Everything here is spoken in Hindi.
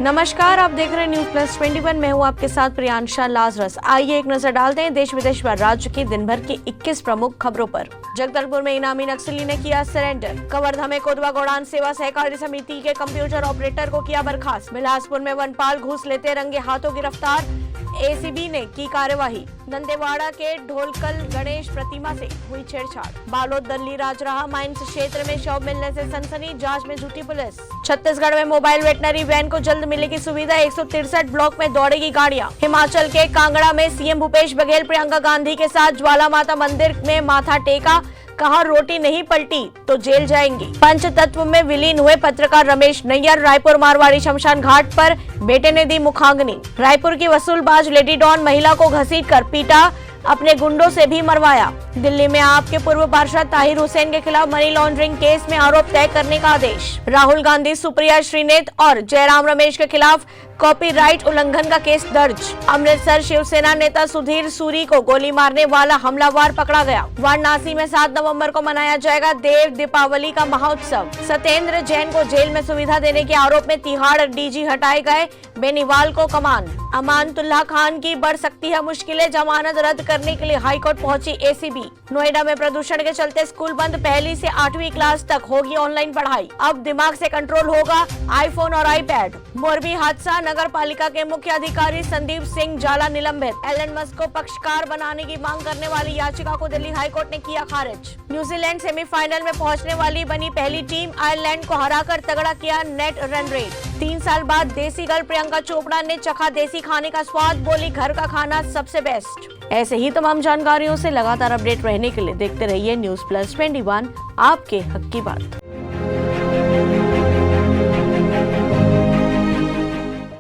नमस्कार, आप देख रहे हैं न्यूज प्लस 21। मैं हूं आपके साथ प्रियांशा लाजरस। आइए एक नजर डालते हैं देश विदेश व राज्य की दिन भर की 21 प्रमुख खबरों पर। जगदलपुर में इनामी नक्सली ने किया सरेंडर। कवर्धा में कोदवा गौड़ान सेवा सहकारी समिति के कंप्यूटर ऑपरेटर को किया बर्खास्त। बिलासपुर में वनपाल घूस लेते रंगे हाथों गिरफ्तार, एसीबी ने की कार्यवाही। दंतेवाड़ा के ढोलकल गणेश प्रतिमा से हुई छेड़छाड़। बालोद दल्ली राजराहा माइंस क्षेत्र में शव मिलने से सनसनी, जांच में जुटी पुलिस। छत्तीसगढ़ में मोबाइल वेटनरी वैन को जल्द मिलेगी सुविधा, 163 ब्लॉक में दौड़ेगी गाड़ियां। हिमाचल के कांगड़ा में सीएम भूपेश बघेल प्रियंका गांधी के साथ ज्वाला माता मंदिर में माथा टेका, कहा रोटी नहीं पलटी तो जेल जाएंगी। पंचतत्व में विलीन हुए पत्रकार रमेश नैयर रायपुर मारवाड़ी शमशान घाट पर बेटे ने दी मुखाग्नि। रायपुर की वसूलबाज लेडी डॉन महिला को घसीटकर पीटा, अपने गुंडों से भी मरवाया। दिल्ली में आप के पूर्व पार्षद ताहिर हुसैन के खिलाफ मनी लॉन्ड्रिंग केस में आरोप तय करने का आदेश। राहुल गांधी, सुप्रिया श्रीनेत और जयराम रमेश के खिलाफ कॉपीराइट उल्लंघन का केस दर्ज। अमृतसर शिवसेना नेता सुधीर सूरी को गोली मारने वाला हमलावर पकड़ा गया। वाराणसी में 7 नवंबर को मनाया जाएगा देव दीपावली का महोत्सव। सत्येंद्र जैन को जेल में सुविधा देने के आरोप में तिहाड़ डीजी हटाए गए, बेनीवाल को कमान। अमानतुल्लाह खान की बढ़ सकती है मुश्किलें, जमानत रद्द करने के लिए हाईकोर्ट पहुंची एसीबी। नोएडा में प्रदूषण के चलते स्कूल बंद, 1ली से 8वीं क्लास तक होगी ऑनलाइन पढ़ाई। अब दिमाग से कंट्रोल होगा आईफोन और आईपैड। मोरबी हादसा, नगर पालिका के मुख्य अधिकारी संदीप सिंह जाला निलंबित। एलन मस्क को पक्षकार बनाने की मांग करने वाली याचिका को दिल्ली हाईकोर्ट ने किया खारिज। न्यूजीलैंड सेमीफाइनल में पहुंचने वाली बनी पहली टीम, आयरलैंड को हराकर तगड़ा किया नेट रन रेट। 3 साल बाद देसी गर्ल प्रियंका चोपड़ा ने चखा देसी खाने का स्वाद, बोली घर का खाना सबसे बेस्ट। ऐसे ही तमाम जानकारियों से लगातार अपडेट रहने के लिए देखते रहिए न्यूज प्लस 21, आपके हक की बात।